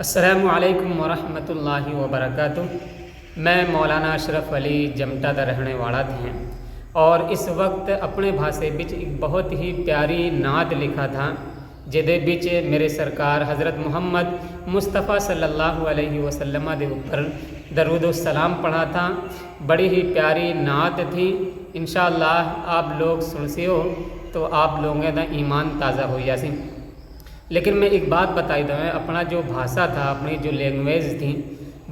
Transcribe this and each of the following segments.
السلام علیکم ورحمۃ اللہ وبرکاتہ۔ میں مولانا اشرف علی جمٹا دا رہنے والا تھے اور اس وقت اپنے بھاشے بچ ایک بہت ہی پیاری نعت لکھا تھا جدے بچ میرے سرکار حضرت محمد مصطفیٰ صلی اللہ علیہ وسلم دے اوپر درود و سلام پڑھا تھا۔ بڑی ہی پیاری نعت تھی، انشاءاللہ آپ لوگ سن سے ہو تو آپ لوگوں دا ایمان تازہ ہو جاسی۔ لیکن میں ایک بات بتائی دوں، اپنا جو بھاشا تھا، اپنی جو لینگویج تھی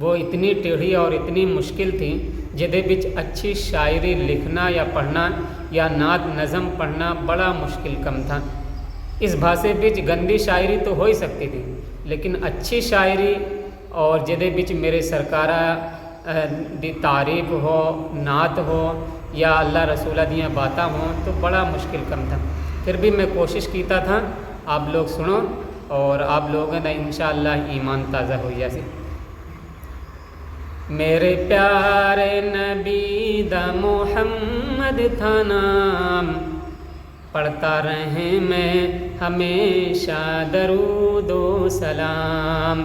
وہ اتنی ٹیڑھی اور اتنی مشکل تھی جدے بچ اچھی شاعری لکھنا یا پڑھنا یا نعت نظم پڑھنا بڑا مشکل کم تھا۔ اس بھاشے بچ گندی شاعری تو ہو ہی سکتی تھی، لیکن اچھی شاعری اور جدے بچ میرے سرکارہ دی تعریف ہو، نعت ہو یا اللہ رسولہ دیاں باتاں ہوں تو بڑا مشکل کم تھا۔ پھر بھی میں کوشش کیتا تھا، آپ لوگ سنو اور آپ لوگوں کا انشاءاللہ ایمان تازہ ہو جاسی۔ میرے پیارے نبی دا محمد تھا نام، پڑھتا رہے میں ہمیشہ درود و سلام۔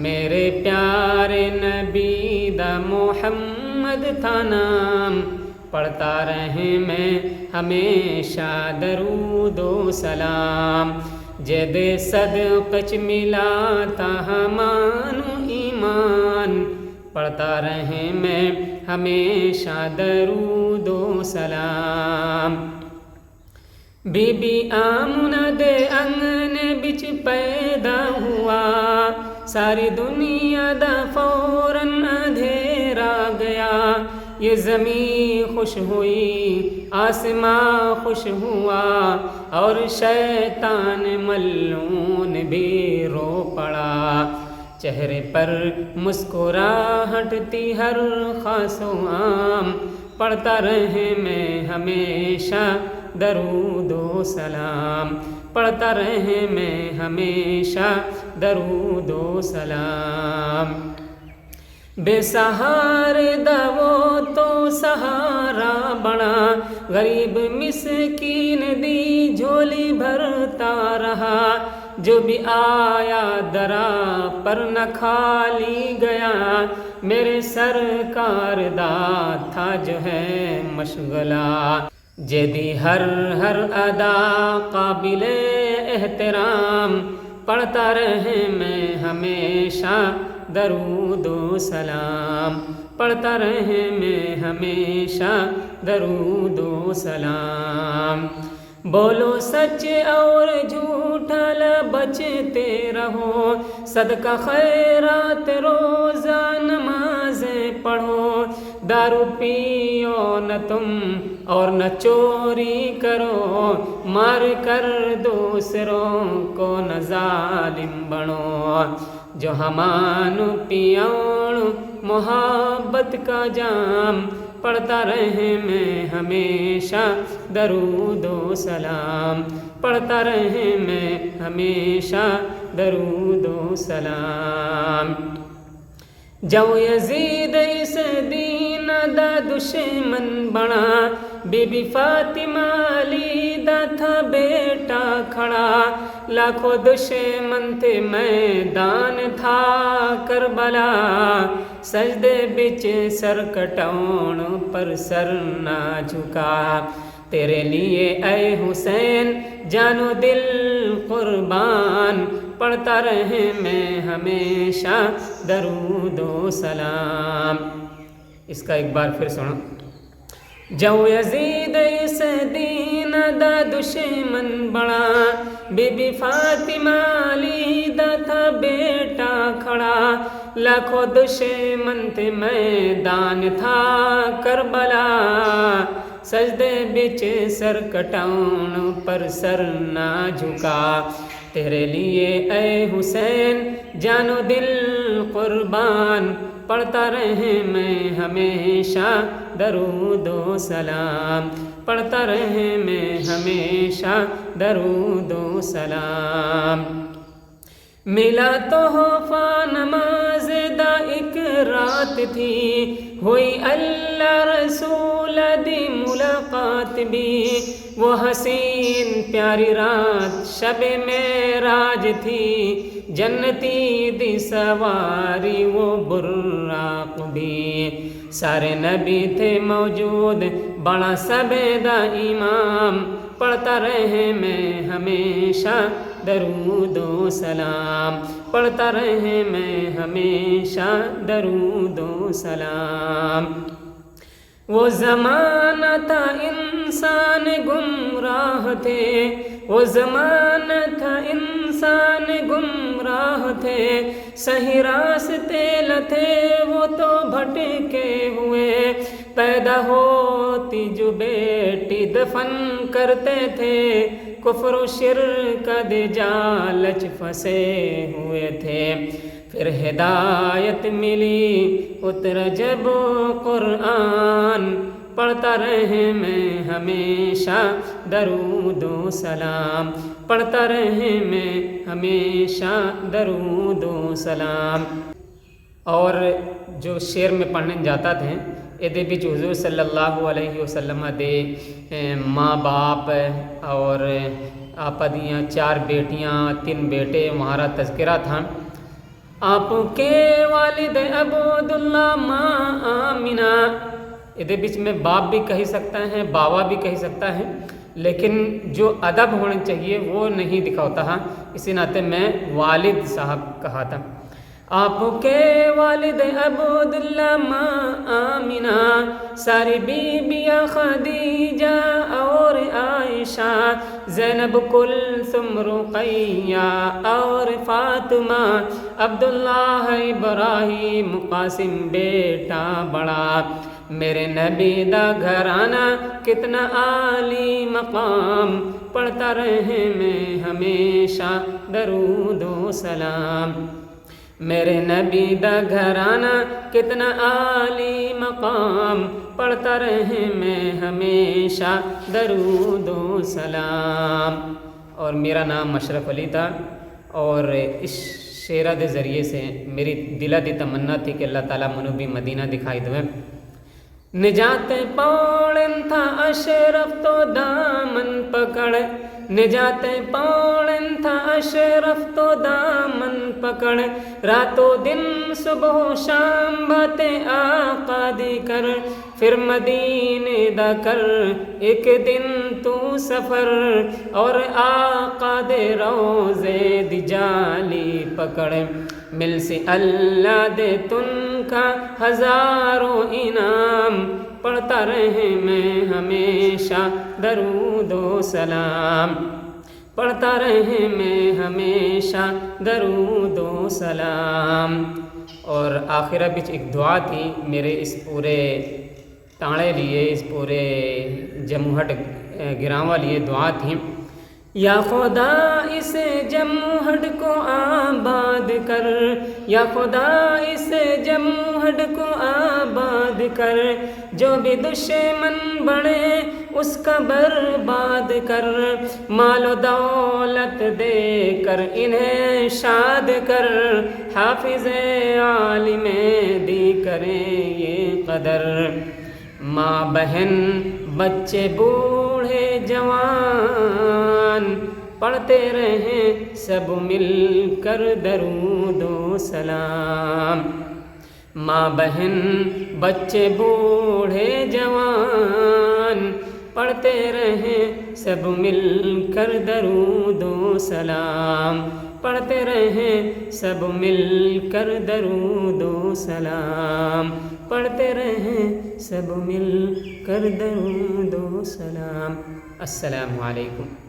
میرے پیارے نبی دا محمد تھا نام، پڑھتا رہے میں ہمیشہ درود و سلام۔ جدے صدقچ ملا تا ہمانو ایمان، پڑھتا رہے میں ہمیشہ درود و سلام۔ بی بی آمنہ دے انگن بچ پیدا ہوا، ساری دنیا دا فوراً اندھیرا گیا۔ یہ زمین خوش ہوئی، آسمان خوش ہوا، اور شیطان ملعون بھی رو پڑا۔ چہرے پر مسکراہٹ تھی ہر خاص و عام، پڑھتا رہے میں ہمیشہ درود و سلام۔ پڑھتا رہے میں ہمیشہ درود و سلام۔ بے سہارے دا وہ تو سہارا بنا، غریب مسکین دی جھولی بھرتا رہا۔ جو بھی آیا درا پر نہ کھالی گیا، میرے سرکار دا تھا جو ہے مشغلہ۔ جدی ہر ادا قابل احترام، پڑھتا رہے میں ہمیشہ درود و سلام۔ پڑھتا رہے میں ہمیشہ درود و سلام۔ بولو سچ اور جھوٹا بچتے رہو، صدقہ خیرات روزہ نمازیں پڑھو۔ دارو پیو نہ تم اور نہ چوری کرو، مار کر دوسروں کو نہ ظالم بنو۔ جو ہمانو پیاؤں محبت کا جام، پڑھتا رہے میں ہمیشہ درود و سلام۔ پڑھتا رہے میں ہمیشہ درود و سلام۔ جو یزید اس دین دا دشمن بنا، بی بی فاطمہ علی دا تھا بیٹا کھڑا۔ لاکھوں دشمن تھے میدان تھا کربلا، سجدے بچ سر کٹاؤن پر سر نہ جھکا۔ تیرے لیے اے حسین جانو دل قربان، پڑھتا رہے میں ہمیشہ درود و سلام۔ اس کا ایک بار پھر سنو۔ جو یزید اس دین دا دشمن بڑا، بی بی فاطمہ علی دا تھا بیٹا کھڑا۔ لاکھوں دشمن تھے میدان تھا کربلا، سجدے بچ سر کٹاؤن پر سر نہ جھکا۔ تیرے لیے اے حسین جانو دل قربان، پڑھتا رہے میں ہمیشہ درود و سلام۔ پڑھتا رہے میں ہمیشہ درود و سلام۔ ملا تحفہ نماز دا ایک رات تھی، ہوئی اللہ رسول دی ملاقات بھی، وہ حسین پیاری رات شب معراج تھی، جنتی دی سواری وہ براق بھی، سارے نبی تھے موجود بڑا سبیدہ امام، پڑھتا رہے میں ہمیشہ درود و سلام، پڑھتا رہے میں ہمیشہ درود و سلام۔ وہ زمانہ تھا انسان گمراہ تھے، وہ زمانہ تھا انسان گمراہ تھے، صحیح راستے نہ تھے وہ تو بھٹکے ہوئے، پیدا ہوتی جو بیٹی دفن کرتے تھے، کفر و شرک دے جالچ پھنسے ہوئے تھے، پھر ہدایت ملی اترا جب قرآن، پڑھتا رہے میں ہمیشہ درود و سلام، پڑھتا رہے میں ہمیشہ درود و سلام۔ اور جو شعر میں پڑھنے جاتا تھے یہ بچ حضور صلی اللہ علیہ وسلم دے ماں باپ اور آپ دیاں 4 بیٹیاں 3 بیٹے وہارا تذکرہ تھا۔ آپ کے والد عبداللہ ماں آمینہ، یہ بچ میں باپ بھی کہہ سکتا ہے باوا بھی کہہ سکتا ہے، لیکن جو ادب ہونا چاہیے وہ نہیں دکھاتا ہے، اسی ناطے میں والد صاحب کہا تھا۔ آپ کے والد عبداللہ ماں آمینہ، ساری بیبیاں خدیجہ اور عائشہ، زینب کلثوم رقیہ اور فاطمہ، عبداللہ ابراہیم قاسم بیٹا بڑا، میرے نبی دا گھرانہ کتنا عالی مقام، پڑھتا رہے میں ہمیشہ درود و سلام، میرے نبی دا گھرانہ کتنا عالی مقام، پڑھتا رہے میں ہمیشہ درود و سلام۔ اور میرا نام اشرف علی تھا، اور اس شعر دے ذریعے سے میری دلہ دی تمنا تھی کہ اللہ تعالیٰ منو بھی مدینہ دکھائی دوے۔ نجات پاڑن تھا اشرف تو دامن پکڑ، نجات پاڑن تھا اشرف تو دامن پکڑ، راتوں دن صبح و شام باتیں آقا دی کر، پھر مدینے دا کر ایک دن تو سفر، اور آقا دے روزے دی جالی پکڑ، مل سے اللہ دے تن کا ہزاروں انعام، پڑھتا رہے میں ہمیشہ درود و سلام، پڑھتا رہے میں ہمیشہ درود و سلام۔ اور آخرہ بچ ایک دعا تھی میرے اس پورے تاڑے لیے، اس پورے جمہٹ گراواں لیے دعا تھی، یا خدا اس جمہٹ کو آباد کر، یا خدا اس جمہٹ کو آباد کر، جو بھی دشمن بڑھے اس کا برباد کر، مال و دولت دے کر انہیں شاد کر، حافظ عالم دی کریں یہ قدر، ماں بہن بچے بوڑھے جوان، پڑھتے رہیں سب مل کر درود و سلام، ماں بہن بچے بوڑھے جوان، پڑھتے رہیں سب مل کر درود و سلام، پڑھتے رہیں سب مل کر درود و سلام، پڑھتے رہیں سب مل کر درود و سلام۔ السلام علیکم۔